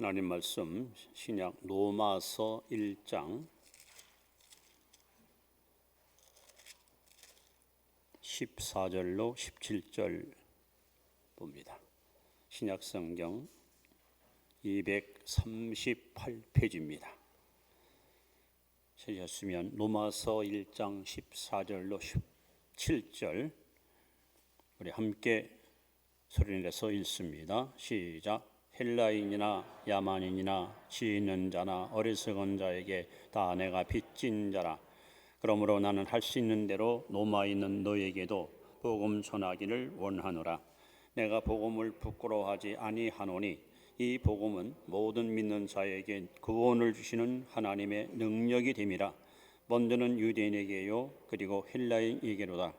하나님 말씀 신약 로마서 1장 14절로 17절 봅니다. 신약 성경 238페이지입니다. 찾으셨으면 로마서 1장 14절로 17절 우리 함께 소리내서 읽습니다. 시작. 헬라인이나 야만인이나 지혜 있는 자나 어리석은 자에게 다 내가 빚진 자라. 그러므로 나는 할 수 있는 대로 로마에 있는 너에게도 복음 전하기를 원하노라. 내가 복음을 부끄러워하지 아니하노니 이 복음은 모든 믿는 자에게 구원을 주시는 하나님의 능력이 됨이라. 먼저는 유대인에게요 그리고 헬라인에게로다.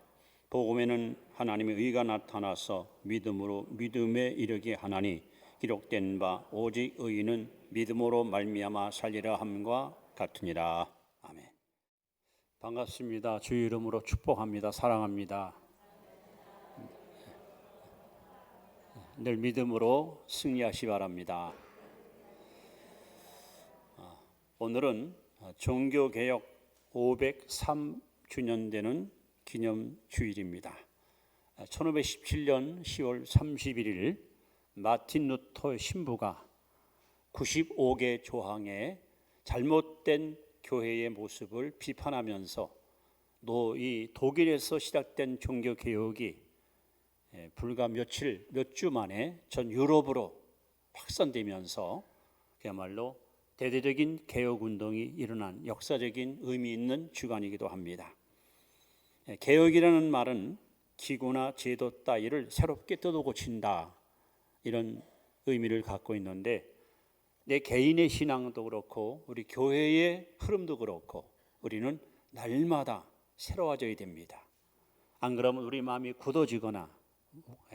복음에는 하나님의 의가 나타나서 믿음으로 믿음에 이르게 하나니 기록된 바 오직 의인은 믿음으로 말미암아 살리라 함과 같으니라. 아멘. 반갑습니다. 주의 이름으로 축복합니다. 사랑합니다. 늘 믿음으로 승리하시 바랍니다. 오늘은 종교개혁 503주년 되는 기념주일입니다. 1517년 10월 31일 마틴 루터 신부가 95개 조항의 잘못된 교회의 모습을 비판하면서 이 독일에서 시작된 종교개혁이 불과 몇 주 만에 전 유럽으로 확산되면서 그야말로 대대적인 개혁운동이 일어난 역사적인 의미 있는 주간이기도 합니다. 개혁이라는 말은 기구나 제도 따위를 새롭게 뜯어 고친다, 이런 의미를 갖고 있는데 내 개인의 신앙도 그렇고 우리 교회의 흐름도 그렇고 우리는 날마다 새로워져야 됩니다. 안 그러면 우리 마음이 굳어지거나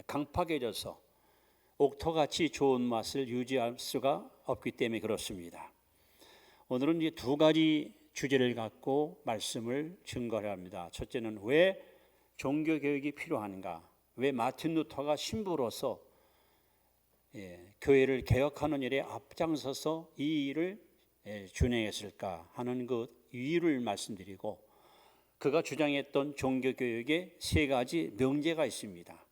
강팍해져서 옥토같이 좋은 맛을 유지할 수가 없기 때문에 그렇습니다. 오늘은 이제 두 가지 주제를 갖고 말씀을 증거를 합니다. 첫째는 왜 종교개혁이 필요한가? 왜 마틴 루터가 신부로서 교회를 개혁하는 일에 앞장서서 이 일을 준행했을까 하는 그 이유를 말씀드리고, 그가 주장했던 종교개혁의 세 가지 명제가 있습니다.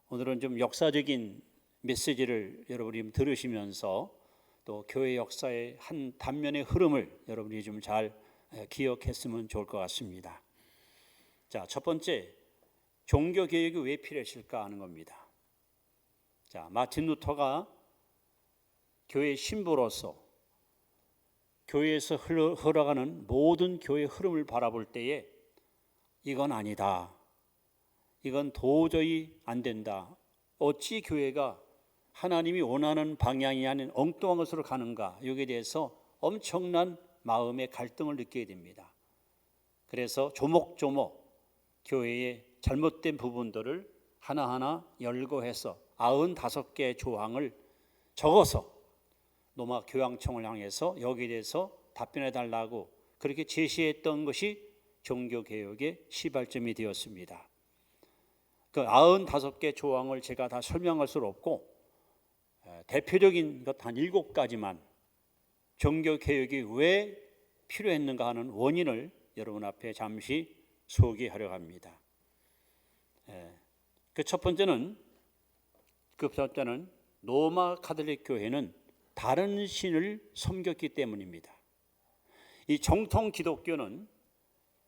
오늘은 좀 역사적인 메시지를 여러분이 들으시면서 또 교회 역사의 한 단면의 흐름을 여러분이 좀 잘 기억했으면 좋을 것 같습니다. 자, 첫 번째, 종교개혁이 왜 필요했을까 하는 겁니다. 자, 마틴 루터가 교회 신부로서 교회에서 흘러가는 모든 교회 흐름을 바라볼 때에 이건 아니다, 이건 도저히 안 된다, 어찌 교회가 하나님이 원하는 방향이 아닌 엉뚱한 것으로 가는가, 여기에 대해서 엄청난 마음의 갈등을 느끼게 됩니다. 그래서 조목조목 교회의 잘못된 부분들을 하나하나 열거해서 95개의 조항을 적어서 로마 교황청을 향해서 여기에 대해서 답변해 달라고 그렇게 제시했던 것이 종교개혁의 시발점이 되었습니다. 그 95개 조항을 제가 다 설명할 수 없고 대표적인 것 한 7가지만 종교개혁이 왜 필요했는가 하는 원인을 여러분 앞에 잠시 소개하려고 합니다. 그 첫 번째는 로마 가톨릭 교회는 다른 신을 섬겼기 때문입니다. 이 정통 기독교는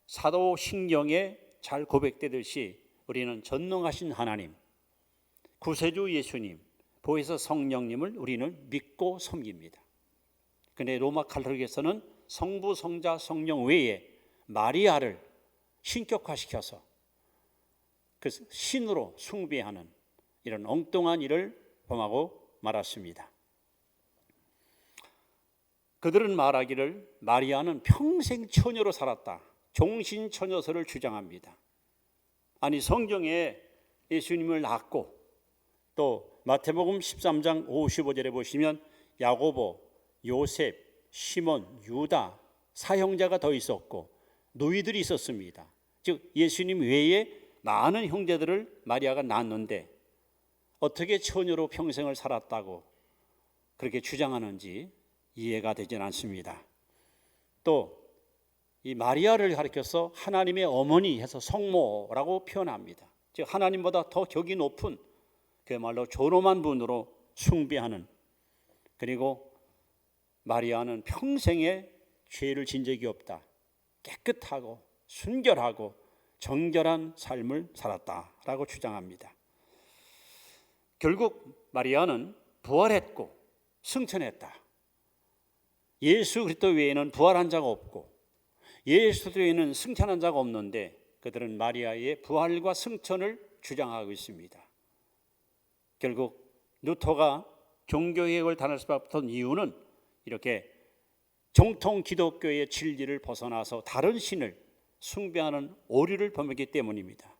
사도신경에 잘 고백되듯이 우리는 전능하신 하나님, 구세주 예수님, 보혜사 성령님을 우리는 믿고 섬깁니다. 그런데 로마 가톨릭에서는 성부, 성자, 성령 외에 마리아를 신격화시켜서 그 신으로 숭배하는 이런 엉뚱한 일을 범하고 말았습니다. 그들은 말하기를 마리아는 평생 처녀로 살았다, 종신처녀설을 주장합니다. 아니, 성경에 예수님을 낳고 또 마태복음 13장 55절에 보시면 야고보, 요셉, 시몬, 유다 사형제가 더 있었고 노이들이 있었습니다. 즉 예수님 외에 많은 형제들을 마리아가 낳았는데 어떻게 처녀로 평생을 살았다고 그렇게 주장하는지 이해가 되진 않습니다. 또 이 마리아를 가리켜서 하나님의 어머니 해서 성모라고 표현합니다. 즉 하나님보다 더 격이 높은 그야말로 존엄한 분으로 숭배하는, 그리고 마리아는 평생에 죄를 진 적이 없다, 깨끗하고 순결하고 정결한 삶을 살았다라고 주장합니다. 결국 마리아는 부활했고 승천했다. 예수 그리스도 외에는 부활한 자가 없고 예수 외에는 승천한 자가 없는데 그들은 마리아의 부활과 승천을 주장하고 있습니다. 결국 루터가 종교개혁을 단할 수밖에 없던 이유는 이렇게 정통 기독교의 진리를 벗어나서 다른 신을 숭배하는 오류를 범했기 때문입니다.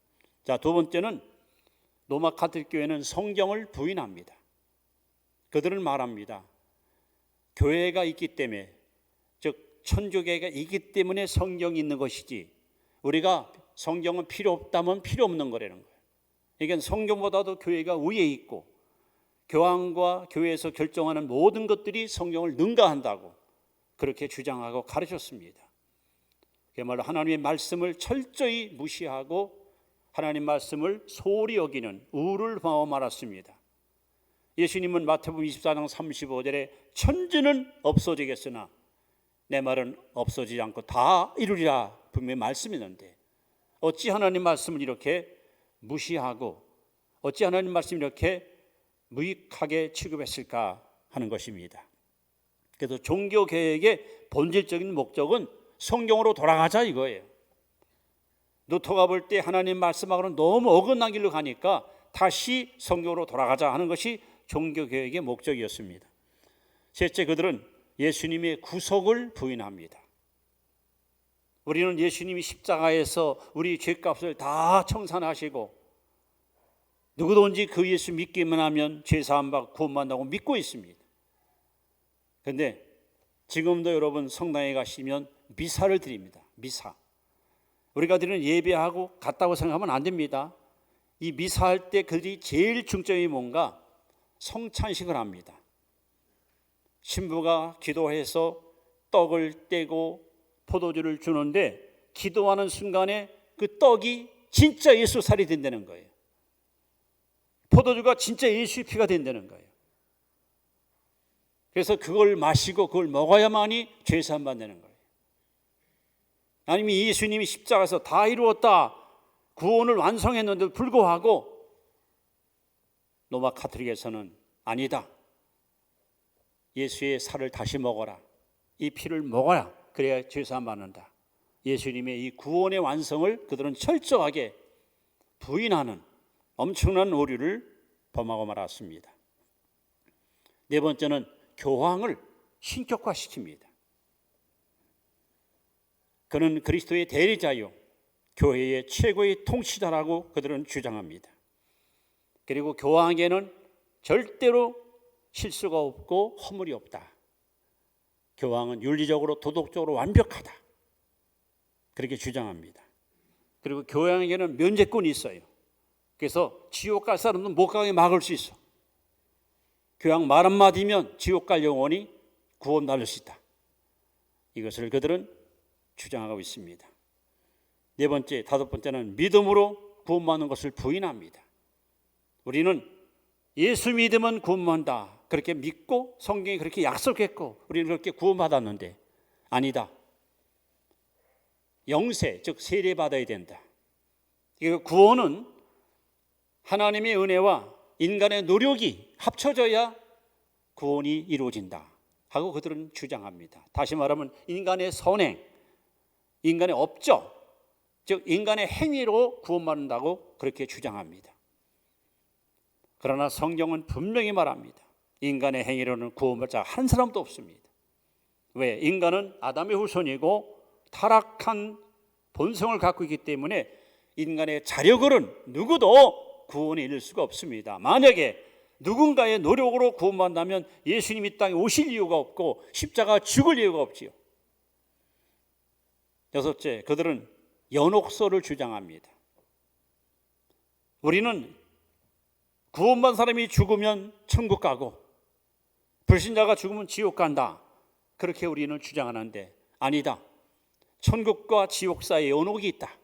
자, 두 번째는 로마 카톨릭 교회는 성경을 부인합니다. 그들은 말합니다. 교회가 있기 때문에, 즉 천주교회가 있기 때문에 성경이 있는 것이지 우리가 성경은 필요 없다면 필요 없는 거라는 거예요. 이건 성경보다도 교회가 위에 있고 교황과 교회에서 결정하는 모든 것들이 성경을 능가한다고 그렇게 주장하고 가르쳤습니다. 그야말로 하나님의 말씀을 철저히 무시하고 하나님 말씀을 소홀히 여기는 우를 범하고 말았습니다. 예수님은 마태복음 24장 35절에 천지는 없어지겠으나 내 말은 없어지지 않고 다 이루리라 분명히 말씀이는데 어찌 하나님 말씀을 이렇게 무시하고 어찌 하나님 말씀을 이렇게 무익하게 취급했을까 하는 것입니다. 그래서 종교개혁의 본질적인 목적은 성경으로 돌아가자 이거예요. 루터가 볼 때 하나님 말씀하고는 너무 어긋난 길로 가니까 다시 성경으로 돌아가자 하는 것이 종교개혁의 목적이었습니다. 셋째, 그들은 예수님의 구속을 부인합니다. 우리는 예수님이 십자가에서 우리 죄값을 다 청산하시고 누구든지 그 예수 믿기만 하면 죄사함 받고 구원받는다고 믿고 있습니다. 그런데 지금도 여러분 성당에 가시면 미사를 드립니다. 미사. 우리가 드리는 예배하고 같다고 생각하면 안 됩니다. 이 미사할 때 그들이 제일 중점이 뭔가 성찬식을 합니다. 신부가 기도해서 떡을 떼고 포도주를 주는데 기도하는 순간에 그 떡이 진짜 예수 살이 된다는 거예요. 포도주가 진짜 예수의 피가 된다는 거예요. 그래서 그걸 마시고 그걸 먹어야만이 죄사함 받는 거예요. 아니면 예수님이 십자가에서 다 이루었다, 구원을 완성했는데도 불구하고 로마 카톨릭에서는 아니다, 예수의 살을 다시 먹어라, 이 피를 먹어라, 그래야 죄사함 받는다. 예수님의 이 구원의 완성을 그들은 철저하게 부인하는 엄청난 오류를 범하고 말았습니다. 네 번째는 교황을 신격화시킵니다. 그는 그리스도의 대리자요 교회의 최고의 통치자라고 그들은 주장합니다. 그리고 교황에게는 절대로 실수가 없고 허물이 없다. 교황은 윤리적으로 도덕적으로 완벽하다. 그렇게 주장합니다. 그리고 교황에게는 면죄권이 있어요. 그래서 지옥 갈 사람은 못 가게 막을 수 있어. 교황 말 한마디면 지옥 갈 영혼이 구원받을 수 있다. 이것을 그들은 주장하고 있습니다. 네 번째, 다섯 번째는 믿음으로 구원받는 것을 부인합니다. 우리는 예수 믿으면 구원받는다, 그렇게 믿고 성경이 그렇게 약속했고 우리는 그렇게 구원받았는데 아니다. 영세, 즉 세례받아야 된다. 구원은 하나님의 은혜와 인간의 노력이 합쳐져야 구원이 이루어진다 하고 그들은 주장합니다. 다시 말하면 인간의 선행, 인간의 업적, 즉 인간의 행위로 구원받는다고 그렇게 주장합니다. 그러나 성경은 분명히 말합니다. 인간의 행위로는 구원받을 자가 한 사람도 없습니다. 왜? 인간은 아담의 후손이고 타락한 본성을 갖고 있기 때문에 인간의 자력으로는 누구도 구원에 이를 수가 없습니다. 만약에 누군가의 노력으로 구원받는다면 예수님이 이 땅에 오실 이유가 없고 십자가 죽을 이유가 없지요. 여섯째, 그들은 연옥소를 주장합니다. 우리는 구원받은 사람이 죽으면 천국 가고 불신자가 죽으면 지옥 간다, 그렇게 우리는 주장하는데 아니다. 천국과 지옥 사이에 연옥이 있다.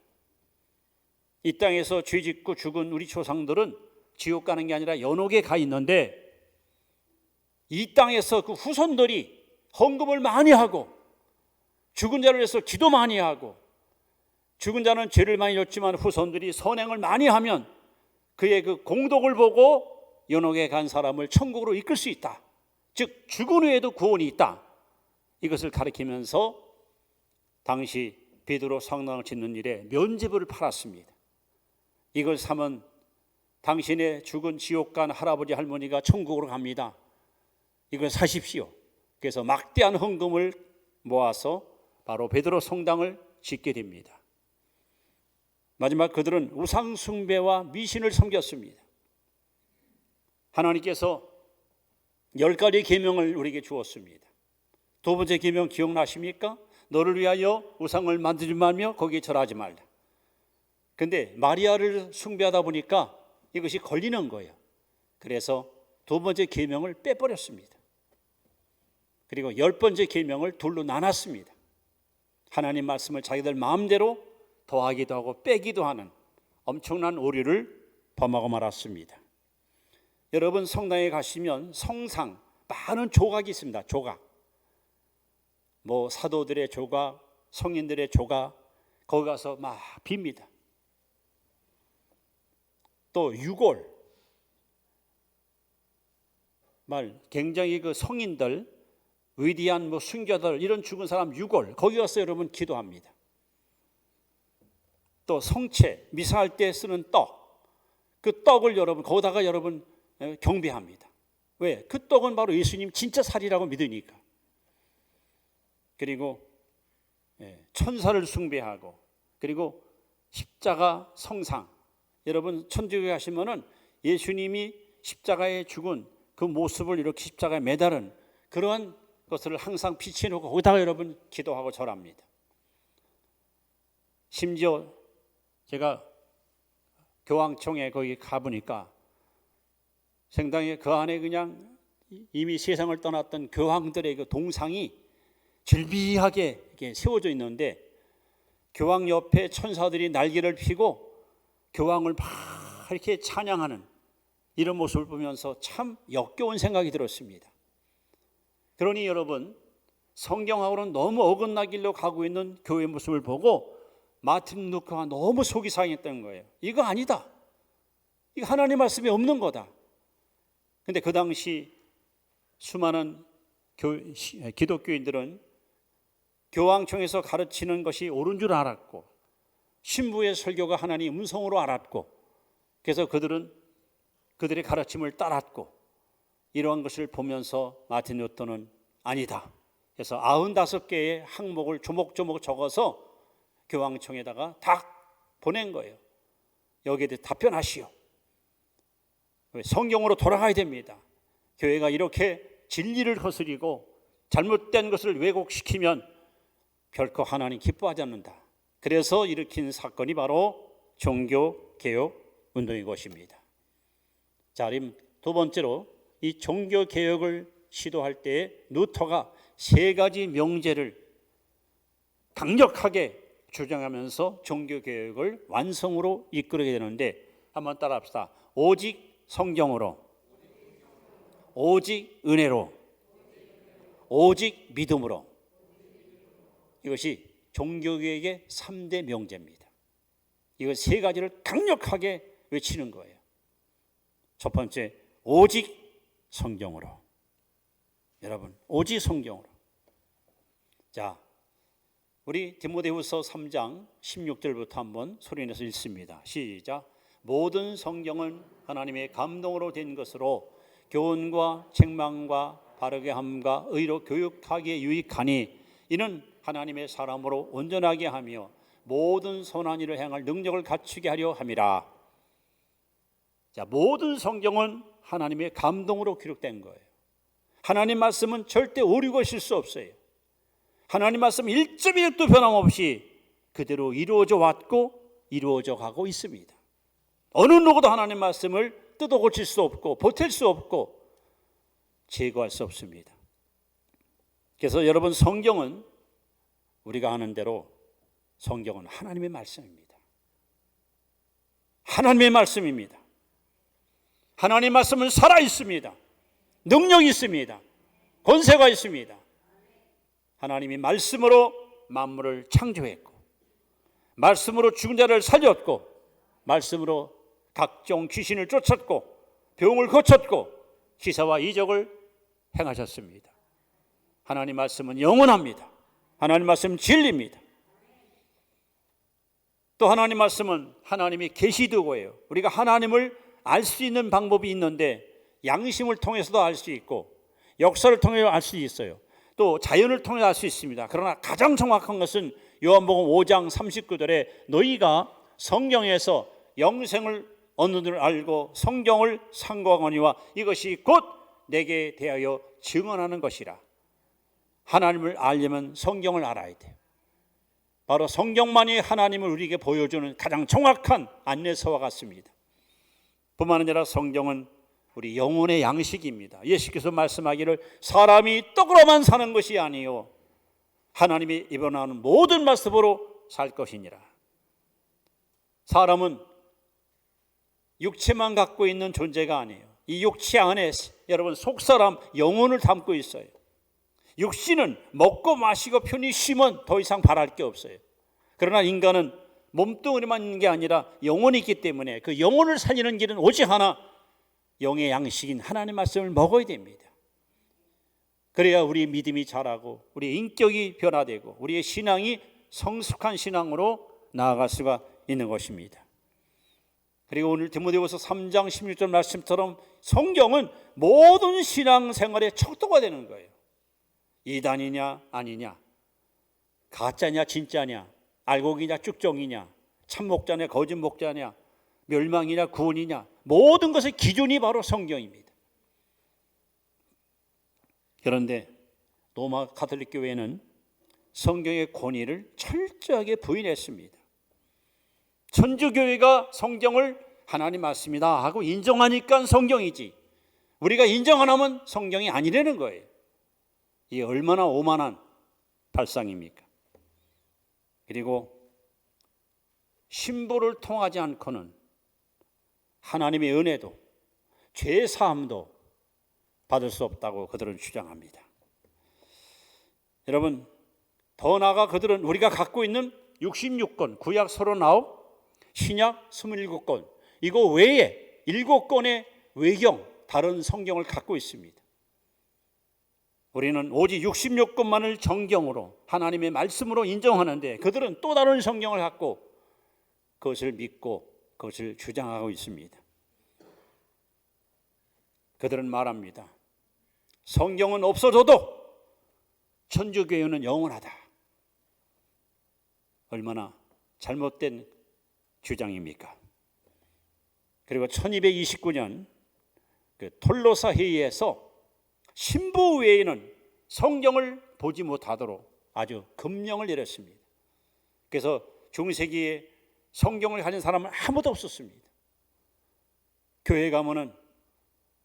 이 땅에서 죄 짓고 죽은 우리 조상들은 지옥 가는 게 아니라 연옥에 가 있는데, 이 땅에서 그 후손들이 헌금을 많이 하고 죽은 자를 위해서 기도 많이 하고, 죽은 자는 죄를 많이 졌지만 후손들이 선행을 많이 하면 그의 그 공덕을 보고 연옥에 간 사람을 천국으로 이끌 수 있다. 즉 죽은 후에도 구원이 있다. 이것을 가리키면서 당시 베드로 성당을 짓는 일에 면죄부를 팔았습니다. 이걸 사면 당신의 죽은 지옥 간 할아버지 할머니가 천국으로 갑니다. 이걸 사십시오. 그래서 막대한 헌금을 모아서 바로 베드로 성당을 짓게 됩니다. 마지막 그들은 우상 숭배와 미신을 섬겼습니다. 하나님께서 10가지 계명을 우리에게 주었습니다. 두 번째 계명 기억나십니까? 너를 위하여 우상을 만들지 말며 거기에 절하지 말라. 근데 마리아를 숭배하다 보니까 이것이 걸리는 거예요. 그래서 두 번째 계명을 빼버렸습니다. 그리고 10번째 계명을 둘로 나눴습니다. 하나님 말씀을 자기들 마음대로 더하기도 하고 빼기도 하는 엄청난 오류를 범하고 말았습니다. 여러분 성당에 가시면 성상 많은 조각이 있습니다. 조각. 뭐 사도들의 조각, 성인들의 조각, 거기 가서 막 빕니다. 또 유골, 굉장히 그 성인들, 위대한 뭐 순교들, 이런 죽은 사람 유골, 거기 가서 여러분 기도합니다. 또 성체, 미사할 때 쓰는 떡, 그 떡을 여러분 거기다가 여러분 경배합니다. 왜? 그 떡은 바로 예수님 진짜 살이라고 믿으니까. 그리고 천사를 숭배하고, 그리고 십자가 성상, 여러분 천주교에 가시면은 예수님이 십자가에 죽은 그 모습을 이렇게 십자가에 매달은 그러한 것을 항상 비치해놓고 거기다가 여러분 기도하고 절합니다. 심지어 제가 교황청에 거기 가보니까 생당에 그 안에 그냥 이미 세상을 떠났던 교황들의 그 동상이 질비하게 이렇게 세워져 있는데, 교황 옆에 천사들이 날개를 펴고 교황을 막 이렇게 찬양하는 이런 모습을 보면서 참 역겨운 생각이 들었습니다. 그러니 여러분, 성경하고는 너무 어긋나길로 가고 있는 교회 모습을 보고 마틴 루터가 너무 속이 상했던 거예요. 이거 아니다. 이거 하나님 말씀이 없는 거다. 근데 그 당시 수많은 기독교인들은 교황청에서 가르치는 것이 옳은 줄 알았고, 신부의 설교가 하나님 음성으로 알았고, 그래서 그들은 그들의 가르침을 따랐고, 이러한 것을 보면서 마틴 루터는 아니다. 그래서 95개의 항목을 조목조목 적어서 교황청에다가 딱 보낸 거예요. 여기에 대해 답변하시오. 성경으로 돌아가야 됩니다. 교회가 이렇게 진리를 거스리고 잘못된 것을 왜곡시키면 결코 하나님 기뻐하지 않는다. 그래서 일으킨 사건이 바로 종교개혁 운동인 것입니다. 자, 그럼 두 번째로 이 종교개혁을 시도할 때 루터가 3가지 명제를 강력하게 주장하면서 종교개혁을 완성으로 이끌게 되는데, 한번 따라합시다. 오직 성경으로, 오직 은혜로, 오직 믿음으로. 이것이 종교개혁의 3대 명제입니다. 이거 3가지를 강력하게 외치는 거예요. 첫 번째, 오직 성경으로. 여러분, 오직 성경으로. 자, 우리 디모데후서 3장 16절부터 한번 소리내서 읽습니다. 시작. 모든 성경은 하나님의 감동으로 된 것으로 교훈과 책망과 바르게 함과 의로 교육하기에 유익하니, 이는 하나님의 사람으로 온전하게 하며 모든 선한 일을 행할 능력을 갖추게 하려 함이라. 자, 모든 성경은 하나님의 감동으로 기록된 거예요. 하나님 말씀은 절대 오류가 있을 수 없어요. 하나님 말씀 1.1도 변함없이 그대로 이루어져 왔고 이루어져 가고 있습니다. 어느 누구도 하나님 말씀을 뜯어 고칠 수 없고 보탤 수 없고 제거할 수 없습니다. 그래서 여러분, 성경은 우리가 아는 대로 성경은 하나님의 말씀입니다. 하나님의 말씀입니다. 하나님의 말씀은 살아있습니다. 능력이 있습니다. 권세가 있습니다. 하나님이 말씀으로 만물을 창조했고, 말씀으로 죽은 자를 살렸고, 말씀으로 각종 귀신을 쫓았고, 병을 고쳤고, 기사와 이적을 행하셨습니다. 하나님 말씀은 영원합니다. 하나님 말씀은 진리입니다. 또 하나님 말씀은 하나님이 계시도고예요. 우리가 하나님을 알 수 있는 방법이 있는데, 양심을 통해서도 알 수 있고, 역사를 통해 알 수 있어요. 또 자연을 통해 알 수 있습니다. 그러나 가장 정확한 것은 요한복음 5장 39절에 너희가 성경에서 영생을 얻는 줄 알고 성경을 상고하거니와 이것이 곧 내게 대하여 증언하는 것이라. 하나님을 알려면 성경을 알아야 돼요. 바로 성경만이 하나님을 우리에게 보여주는 가장 정확한 안내서와 같습니다. 뿐만 아니라 성경은 우리 영혼의 양식입니다. 예수께서 말씀하기를 사람이 떡으로만 사는 것이 아니요 하나님이 입어나오는 모든 말씀으로 살 것이니라. 사람은 육체만 갖고 있는 존재가 아니에요. 이 육체 안에 여러분 속사람 영혼을 담고 있어요. 육신은 먹고 마시고 편히 쉬면 더 이상 바랄 게 없어요. 그러나 인간은 몸뚱어리만 있는 게 아니라 영혼이 있기 때문에 그 영혼을 살리는 길은 오직 하나, 영의 양식인 하나님의 말씀을 먹어야 됩니다. 그래야 우리 믿음이 자라고 우리 인격이 변화되고 우리의 신앙이 성숙한 신앙으로 나아갈 수가 있는 것입니다. 그리고 오늘 디모데후서 3장 16절 말씀처럼 성경은 모든 신앙생활의 척도가 되는 거예요. 이단이냐 아니냐, 가짜냐 진짜냐, 알곡이냐 쭉정이냐, 참목자냐 거짓목자냐, 멸망이냐 구원이냐, 모든 것의 기준이 바로 성경입니다. 그런데 로마 가톨릭 교회는 성경의 권위를 철저하게 부인했습니다. 천주교회가 성경을 하나님 말씀이다 하고 인정하니까 성경이지, 우리가 인정 안 하면 성경이 아니라는 거예요. 이게 얼마나 오만한 발상입니까? 그리고 신부를 통하지 않고는 하나님의 은혜도 죄 사함도 받을 수 없다고 그들은 주장합니다. 여러분, 더 나아가 그들은 우리가 갖고 있는 66권, 구약 39, 신약 27권, 이거 외에 7권의 외경, 다른 성경을 갖고 있습니다. 우리는 오직 66권만을 정경으로 하나님의 말씀으로 인정하는데 그들은 또 다른 성경을 갖고 그것을 믿고 그것을 주장하고 있습니다. 그들은 말합니다. 성경은 없어져도 천주교회는 영원하다. 얼마나 잘못된 주장입니까? 그리고 1229년 그 톨로사 회의에서 신부 외에는 성경을 보지 못하도록 아주 금령을 내렸습니다. 그래서 중세기에 성경을 가진 사람은 아무도 없었습니다. 교회 가면은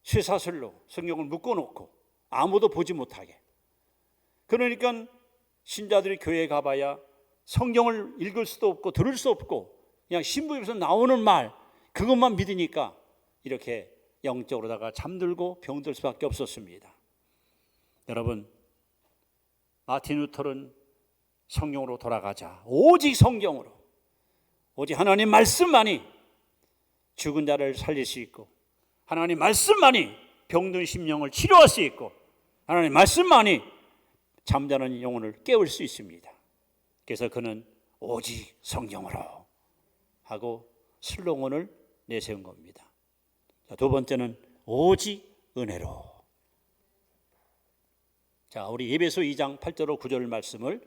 쇠사슬로 성경을 묶어놓고 아무도 보지 못하게. 그러니까 신자들이 교회에 가봐야 성경을 읽을 수도 없고 들을 수 없고 그냥 신부 입에서 나오는 말 그것만 믿으니까 이렇게 영적으로다가 잠들고 병들 수밖에 없었습니다. 여러분, 마틴 루터는 성경으로 돌아가자. 오직 성경으로, 오직 하나님 말씀만이 죽은 자를 살릴 수 있고 하나님 말씀만이 병든 심령을 치료할 수 있고 하나님 말씀만이 잠자는 영혼을 깨울 수 있습니다. 그래서 그는 오직 성경으로 하고 슬로건을 내세운 겁니다. 자, 두 번째는 오직 은혜로. 자, 우리 에베소 2장 8절로 9절 말씀을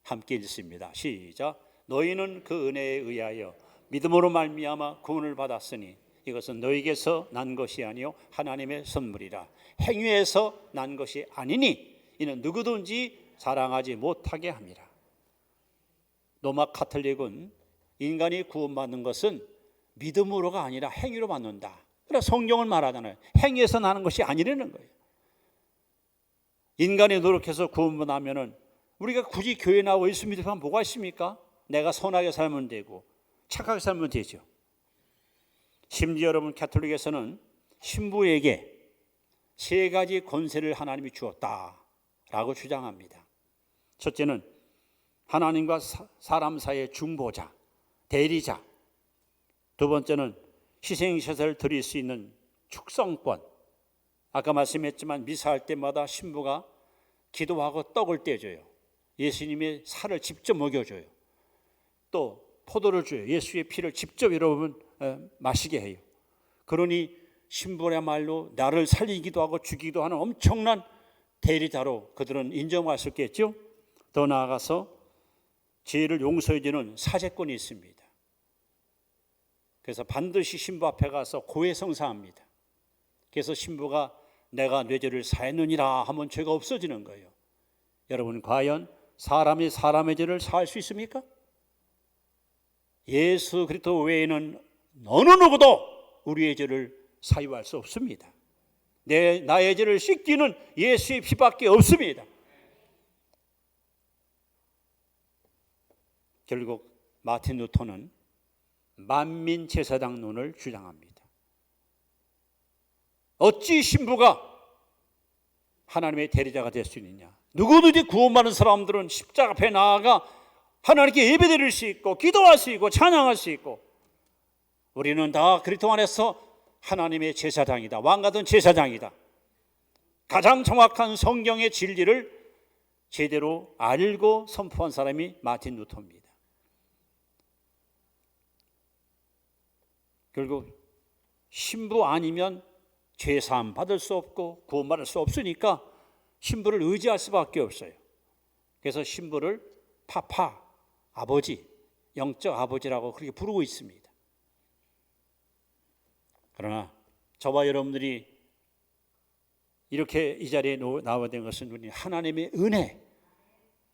함께 읽습니다. 시작. 너희는 그 은혜에 의하여 믿음으로 말미암아 구원을 받았으니 이것은 너희에게서 난 것이 아니요 하나님의 선물이라. 행위에서 난 것이 아니니 이는 누구든지 자랑하지 못하게 함이라. 로마 가톨릭은 인간이 구원받는 것은 믿음으로가 아니라 행위로 받는다. 그래서 성경을 말하잖아요. 행위에서 나는 것이 아니라는 거예요. 인간이 노력해서 구원받으면은 우리가 굳이 교회 나와 예수 믿으면 뭐가 있습니까? 내가 선하게 살면 되고 착하게 살면 되죠. 심지어 여러분, 가톨릭에서는 신부에게 3가지 권세를 하나님이 주었다라고 주장합니다. 첫째는 하나님과 사람 사이의 중보자, 대리자. 두 번째는 희생제사를 드릴 수 있는 축성권. 아까 말씀했지만 미사할 때마다 신부가 기도하고 떡을 떼줘요. 예수님의 살을 직접 먹여줘요. 또 포도를 줘요. 예수의 피를 직접 여러분 마시게 해요. 그러니 신부야말로 나를 살리기도 하고 죽이기도 하는 엄청난 대리자로 그들은 인정할 수 있겠죠. 더 나아가서 죄를 용서해 주는 사제권이 있습니다. 그래서 반드시 신부 앞에 가서 고해성사합니다. 그래서 신부가 내가 내 죄를 사했느니라 하면 죄가 없어지는 거예요. 여러분, 과연 사람이 사람의 죄를 사할 수 있습니까? 예수 그리스도 외에는 어느 누구도 우리의 죄를 사유할 수 없습니다. 나의 죄를 씻기는 예수의 피밖에 없습니다. 결국 마틴 루터는 만민 제사장론을 주장합니다. 어찌 신부가 하나님의 대리자가 될 수 있느냐? 누구든지 구원받은 사람들은 십자가 앞에 나아가 하나님께 예배드릴 수 있고 기도할 수 있고 찬양할 수 있고, 우리는 다 그리스도 안에서 하나님의 제사장이다. 왕같은 제사장이다. 가장 정확한 성경의 진리를 제대로 알고 선포한 사람이 마틴 루터입니다. 결국 신부 아니면 죄사함 받을 수 없고 구원받을 수 없으니까 신부를 의지할 수밖에 없어요. 그래서 신부를 파파, 아버지, 영적 아버지라고 그렇게 부르고 있습니다. 그러나 저와 여러분들이 이렇게 이 자리에 나와야 된 것은 우리 하나님의 은혜,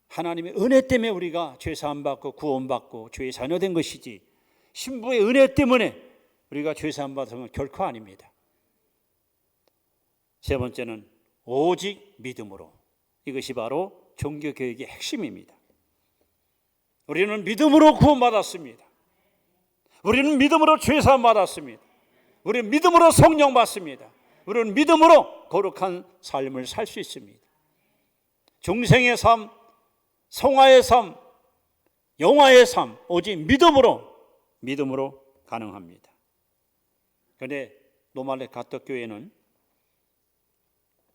하나님의 은혜 때문에 우리가 죄사함 받고 구원받고 죄의 자녀 된 것이지, 신부의 은혜 때문에 우리가 죄사함 받은 건 결코 아닙니다. 세 번째는 오직 믿음으로. 이것이 바로 종교개혁의 핵심입니다. 우리는 믿음으로 구원받았습니다. 우리는 믿음으로 죄사함 받았습니다. 우리는 믿음으로 성령 받습니다. 우리는 믿음으로 거룩한 삶을 살 수 있습니다. 중생의 삶, 성화의 삶, 영화의 삶, 오직 믿음으로 가능합니다. 그런데 노말레 가톨교회는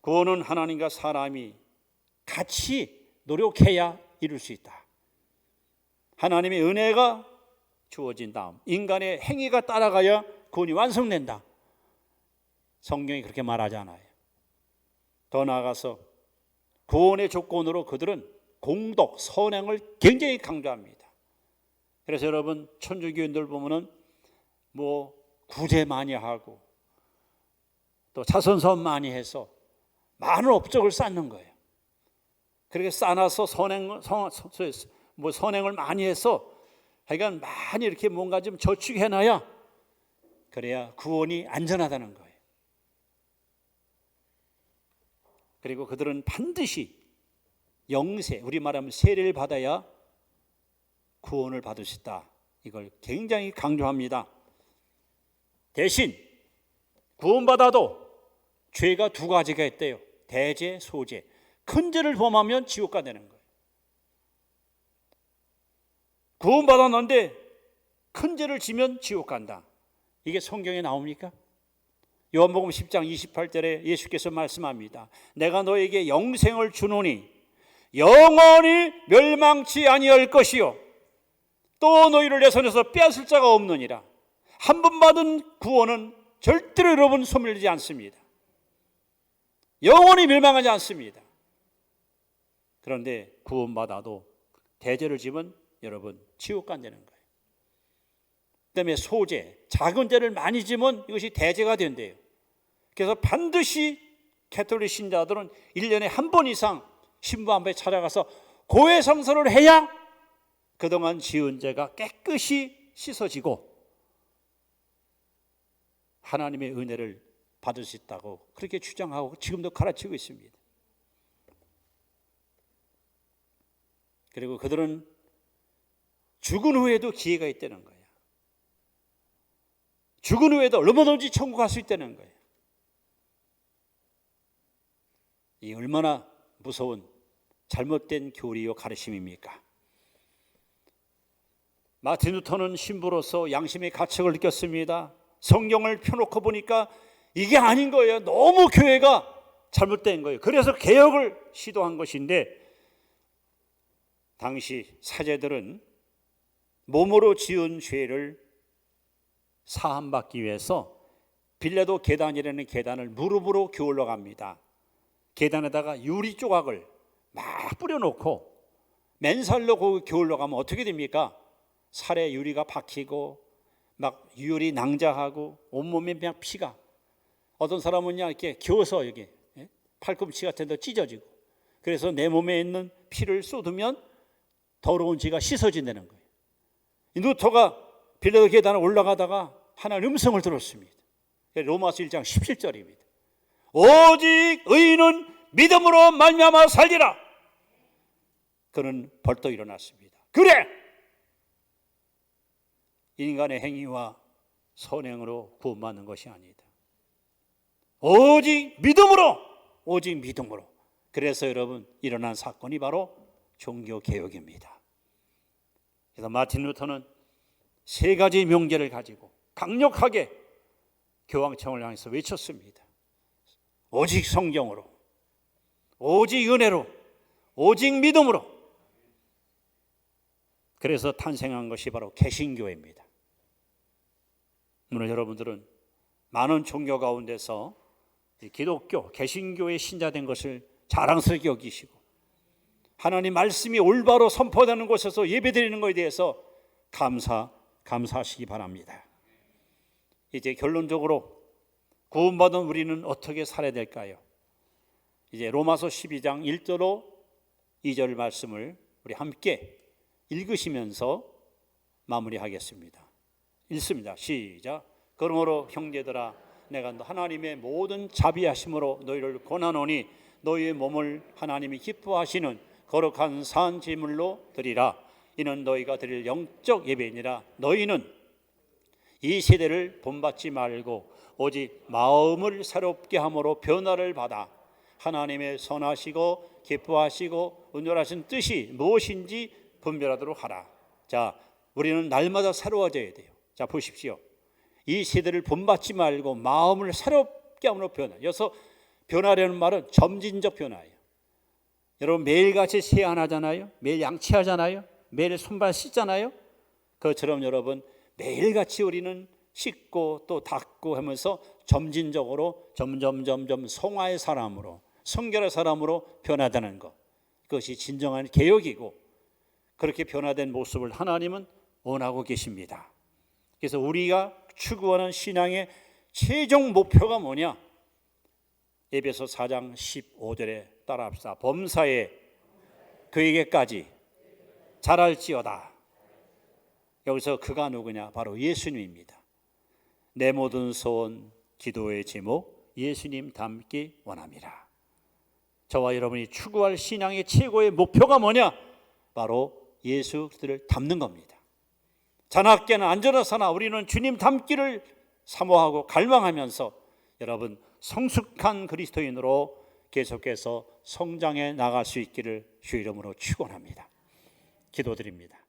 구원은 하나님과 사람이 같이 노력해야 이룰 수 있다. 하나님의 은혜가 주어진 다음 인간의 행위가 따라가야 구원이 완성된다. 성경이 그렇게 말하잖아요. 더 나아가서 구원의 조건으로 그들은 공덕, 선행을 굉장히 강조합니다. 그래서 여러분, 천주교인들 보면은 구제 많이 하고 또 자선사업 많이 해서 많은 업적을 쌓는 거예요. 그렇게 쌓아서 선행을 많이 해서 하여간 많이 이렇게 뭔가 좀 저축해놔야 그래야 구원이 안전하다는 거예요. 그리고 그들은 반드시 영세, 우리 말하면 세례를 받아야 구원을 받을 수 있다. 이걸 굉장히 강조합니다. 대신 구원받아도 죄가 2가지가 있대요. 대죄, 소죄. 큰 죄를 범하면 지옥 가는 거예요. 구원받았는데 큰 죄를 지면 지옥 간다. 이게 성경에 나옵니까? 요한복음 10장 28절에 예수께서 말씀합니다. 내가 너에게 영생을 주노니 영원히 멸망치 아니할 것이요 또 너희를 내 손에서 빼앗을 자가 없느니라. 한 번 받은 구원은 절대로 여러분 소멸되지 않습니다. 영원히 멸망하지 않습니다. 그런데 구원받아도 대죄를 지면 여러분 지옥 간다는 거예요. 그다음에 소죄, 작은 죄를 많이 지면 이것이 대죄가 된대요. 그래서 반드시 가톨릭 신자들은 1년에 한 번 이상 신부 앞에 찾아가서 고해성사를 해야 그동안 지은 죄가 깨끗이 씻어지고 하나님의 은혜를 받을 수 있다고 그렇게 주장하고 지금도 가르치고 있습니다. 그리고 그들은 죽은 후에도 기회가 있다는 거예요. 죽은 후에도 얼마든지 천국 갈 수 있다는 거예요. 이 얼마나 무서운 잘못된 교리요 가르침입니까? 마틴 루터는 신부로서 양심의 가책을 느꼈습니다. 성경을 펴놓고 보니까 이게 아닌 거예요. 너무 교회가 잘못된 거예요. 그래서 개혁을 시도한 것인데, 당시 사제들은 몸으로 지은 죄를 사함받기 위해서 빌라도 계단이라는 계단을 무릎으로 기울러 갑니다. 계단에다가 유리 조각을 막 뿌려놓고 맨살로 거기 기울러 가면 어떻게 됩니까? 살에 유리가 박히고 막 유리 낭자하고 온몸에 그냥 피가, 어떤 사람은 그냥 이렇게 기어서 여기 팔꿈치 같은 데 찢어지고, 그래서 내 몸에 있는 피를 쏟으면 더러운 지가 씻어진다는 거예요. 루터가 빌라도 계단을 올라가다가 하나님 음성을 들었습니다. 로마서 1장 17절입니다. 오직 의인은 믿음으로 말미암아 살리라. 그는 벌떡 일어났습니다. 그래! 인간의 행위와 선행으로 구원받는 것이 아니다. 오직 믿음으로, 오직 믿음으로. 그래서 여러분, 일어난 사건이 바로 종교개혁입니다. 그래서 마틴 루터는 세 가지 명제를 가지고 강력하게 교황청을 향해서 외쳤습니다. 오직 성경으로, 오직 은혜로, 오직 믿음으로. 그래서 탄생한 것이 바로 개신교입니다. 오늘 여러분들은 많은 종교 가운데서 기독교, 개신교의 신자된 것을 자랑스럽게 여기시고, 하나님 말씀이 올바로 선포되는 곳에서 예배드리는 것에 대해서 감사하시기 바랍니다. 이제 결론적으로 구원받은 우리는 어떻게 살아야 될까요? 이제 로마서 12장 1절로 2절 말씀을 우리 함께 읽으시면서 마무리하겠습니다. 읽습니다. 시작. 그러므로 형제들아, 내가 하나님의 모든 자비하심으로 너희를 권하노니 너희의 몸을 하나님이 기뻐하시는 거룩한 산 제물로 드리라. 이는 너희가 드릴 영적 예배니라. 너희는 이 세대를 본받지 말고 오직 마음을 새롭게 함으로 변화를 받아 하나님의 선하시고 기뻐하시고 온전하신 뜻이 무엇인지 분별하도록 하라. 자, 우리는 날마다 새로워져야 돼요. 자, 보십시오. 이 세대를 본받지 말고 마음을 새롭게 함으로 변화. 여기서 변화라는 말은 점진적 변화예요. 여러분 매일같이 세안하잖아요. 매일 양치하잖아요. 매일 손발 씻잖아요. 그것처럼 여러분 매일같이 우리는 씻고 또 닦고 하면서 점진적으로 점점 성화의 사람으로, 성결의 사람으로 변화되는 것, 그것이 진정한 개혁이고, 그렇게 변화된 모습을 하나님은 원하고 계십니다. 그래서 우리가 추구하는 신앙의 최종 목표가 뭐냐? 에베소 4장 15절에 따라합시다. 범사에 그에게까지 자랄지어다. 여기서 그가 누구냐? 바로 예수님입니다. 내 모든 소원, 기도의 제목, 예수님 닮기 원합니다. 저와 여러분이 추구할 신앙의 최고의 목표가 뭐냐? 바로 예수 그리스도를 닮는 겁니다. 자나깨나 안전하사나 우리는 주님 닮기를 사모하고 갈망하면서 여러분 성숙한 그리스도인으로 계속해서 성장해 나갈 수 있기를 주 이름으로 축원합니다. 기도드립니다.